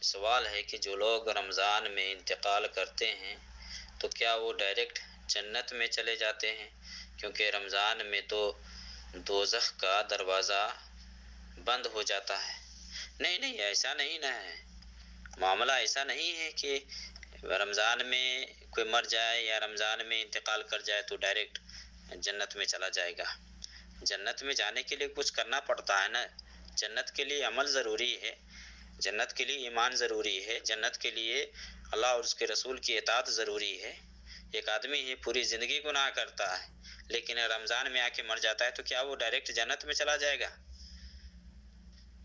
سوال ہے کہ جو لوگ رمضان میں انتقال کرتے ہیں تو کیا وہ ڈائریکٹ جنت میں چلے جاتے ہیں؟ کیونکہ رمضان میں تو دوزخ کا دروازہ بند ہو جاتا ہے۔ نہیں نہیں، ایسا نہیں نہ ہے، معاملہ ایسا نہیں ہے کہ رمضان میں کوئی مر جائے یا رمضان میں انتقال کر جائے تو ڈائریکٹ جنت میں چلا جائے گا۔ جنت میں جانے کے لیے کچھ کرنا پڑتا ہے نا، جنت کے لیے عمل ضروری ہے، جنت کے لیے ایمان ضروری ہے، جنت کے لیے اللہ اور اس کے رسول کی اطاعت ضروری ہے۔ ایک آدمی ہی پوری زندگی گناہ کرتا ہے لیکن رمضان میں آ کے مر جاتا ہے تو کیا وہ ڈائریکٹ جنت میں چلا جائے گا؟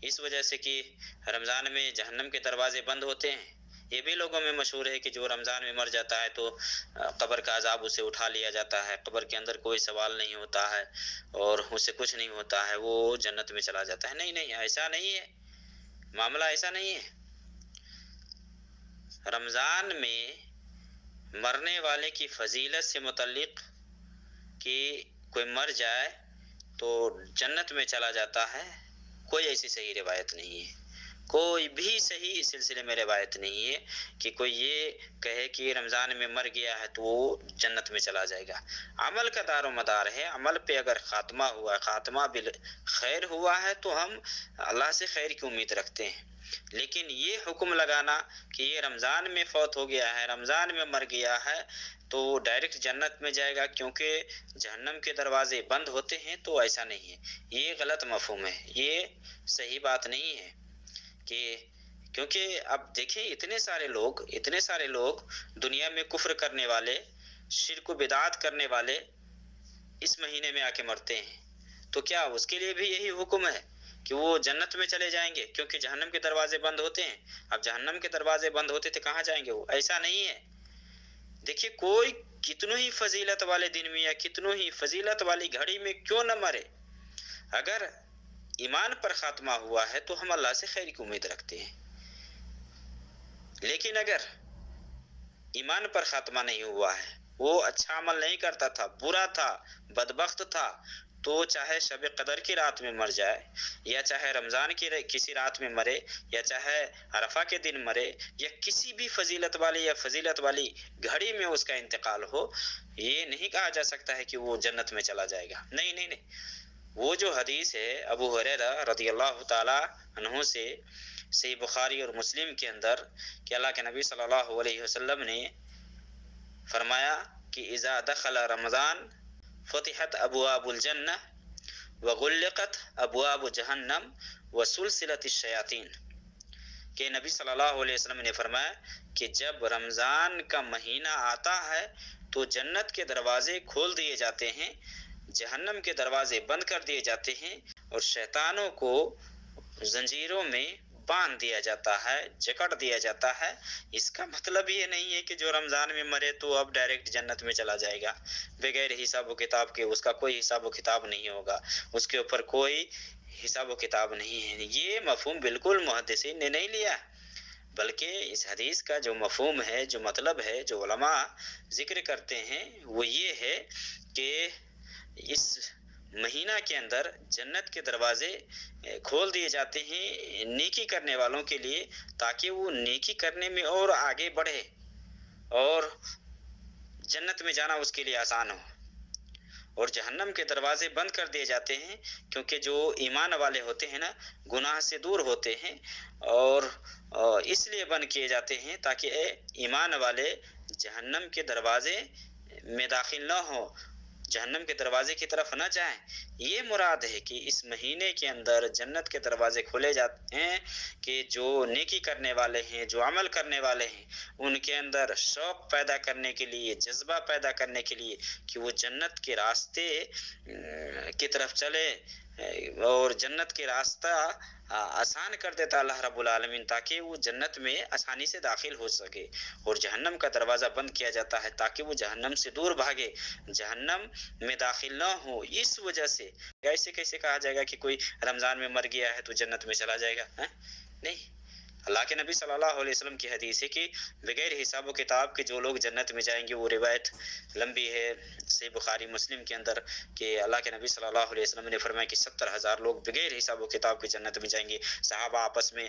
اس وجہ سے کہ رمضان میں جہنم کے دروازے بند ہوتے ہیں۔ یہ بھی لوگوں میں مشہور ہے کہ جو رمضان میں مر جاتا ہے تو قبر کا عذاب اسے اٹھا لیا جاتا ہے، قبر کے اندر کوئی سوال نہیں ہوتا ہے اور اسے کچھ نہیں ہوتا ہے، وہ جنت میں چلا جاتا ہے۔ نہیں نہیں، ایسا نہیں ہے، معاملہ ایسا نہیں ہے۔ رمضان میں مرنے والے کی فضیلت سے متعلق کہ کوئی مر جائے تو جنت میں چلا جاتا ہے، کوئی ایسی صحیح روایت نہیں ہے، کوئی بھی صحیح اس سلسلے میں روایت نہیں ہے کہ کوئی یہ کہے کہ رمضان میں مر گیا ہے تو وہ جنت میں چلا جائے گا۔ عمل کا دار و مدار ہے، عمل پہ اگر خاتمہ ہوا ہے، خاتمہ بالخیر ہوا ہے تو ہم اللہ سے خیر کی امید رکھتے ہیں، لیکن یہ حکم لگانا کہ یہ رمضان میں فوت ہو گیا ہے، رمضان میں مر گیا ہے تو ڈائریکٹ جنت میں جائے گا کیونکہ جہنم کے دروازے بند ہوتے ہیں، تو ایسا نہیں ہے، یہ غلط مفہوم ہے، یہ صحیح بات نہیں ہے۔ کہ کیونکہ اب دیکھیں اتنے سارے لوگ دنیا میں کفر کرنے والے، شرک و بدعات کرنے والے اس مہینے میں آ کے مرتے ہیں، تو کیا اس کے لیے بھی یہی حکم ہے کہ وہ جنت میں چلے جائیں گے کیونکہ جہنم کے دروازے بند ہوتے ہیں؟ اب جہنم کے دروازے بند ہوتے تھے کہاں جائیں گے وہ؟ ایسا نہیں ہے۔ دیکھیے کوئی کتنوں ہی فضیلت والے دن میں یا کتنوں ہی فضیلت والی گھڑی میں کیوں نہ مرے، اگر ایمان پر خاتمہ ہوا ہے تو ہم اللہ سے خیر کی امید رکھتے ہیں، لیکن اگر ایمان پر خاتمہ نہیں ہوا ہے، وہ اچھا عمل نہیں کرتا تھا، برا تھا، بدبخت تھا، تو چاہے شب قدر کی رات میں مر جائے یا چاہے رمضان کی کسی رات میں مرے یا چاہے عرفہ کے دن مرے یا کسی بھی فضیلت والی گھڑی میں اس کا انتقال ہو، یہ نہیں کہا جا سکتا ہے کہ وہ جنت میں چلا جائے گا۔ نہیں نہیں نہیں، وہ جو حدیث ہے ابو ہریرہ رضی اللہ تعالی عنہ سے صحیح بخاری اور مسلم کے اندر کہ اللہ کے نبی صلی اللہ علیہ وسلم نے فرمایا کہ اذا دخل رمضان فتحت ابواب الجنہ وغلقت ابواب جہنم وسلسلت الشیاطین، کہ نبی صلی اللہ علیہ وسلم نے فرمایا کہ جب رمضان کا مہینہ آتا ہے تو جنت کے دروازے کھول دیے جاتے ہیں، جہنم کے دروازے بند کر دیے جاتے ہیں اور شیطانوں کو زنجیروں میں باندھ دیا جاتا ہے، جکڑ دیا جاتا ہے۔ اس کا مطلب یہ نہیں ہے کہ جو رمضان میں مرے تو اب ڈائریکٹ جنت میں چلا جائے گا بغیر حساب و کتاب کے، اس کا کوئی حساب و کتاب نہیں ہوگا، اس کے اوپر کوئی حساب و کتاب نہیں ہے۔ یہ مفہوم بالکل محدثین نے نہیں لیا، بلکہ اس حدیث کا جو مفہوم ہے، جو مطلب ہے، جو علماء ذکر کرتے ہیں وہ یہ ہے کہ اس مہینہ کے اندر جنت کے دروازے کھول دیے جاتے ہیں نیکی کرنے والوں کے لیے، تاکہ وہ نیکی کرنے میں اور آگے بڑھے اور جنت میں جانا اس کے لیے آسان ہو، اور جہنم کے دروازے بند کر دیے جاتے ہیں کیونکہ جو ایمان والے ہوتے ہیں نا گناہ سے دور ہوتے ہیں، اور اس لیے بند کیے جاتے ہیں تاکہ ایمان والے جہنم کے دروازے میں داخل نہ ہوں، جہنم کے دروازے کی طرف نہ جائیں۔ یہ مراد ہے کہ اس مہینے کے اندر جنت کے دروازے کھولے جاتے ہیں کہ جو نیکی کرنے والے ہیں، جو عمل کرنے والے ہیں، ان کے اندر شوق پیدا کرنے کے لیے، جذبہ پیدا کرنے کے لیے کہ وہ جنت کے راستے کی طرف چلے، اور جنت کے راستہ آسان کر دیتا اللہ رب العالمین تاکہ وہ جنت میں آسانی سے داخل ہو سکے، اور جہنم کا دروازہ بند کیا جاتا ہے تاکہ وہ جہنم سے دور بھاگے، جہنم میں داخل نہ ہو۔ اس وجہ سے ایسے کیسے کہا جائے گا کہ کوئی رمضان میں مر گیا ہے تو جنت میں چلا جائے گا؟ نہیں، اللہ کے نبی صلی اللہ علیہ وسلم کی حدیث ہے کہ بغیر حساب و کتاب کے جو لوگ جنت میں جائیں گے، وہ روایت لمبی ہے صحیح بخاری مسلم کے اندر کہ اللہ کے نبی صلی اللہ علیہ وسلم نے فرمایا کہ 70,000 لوگ بغیر حساب و کتاب کے جنت میں جائیں گے۔ صحابہ آپس میں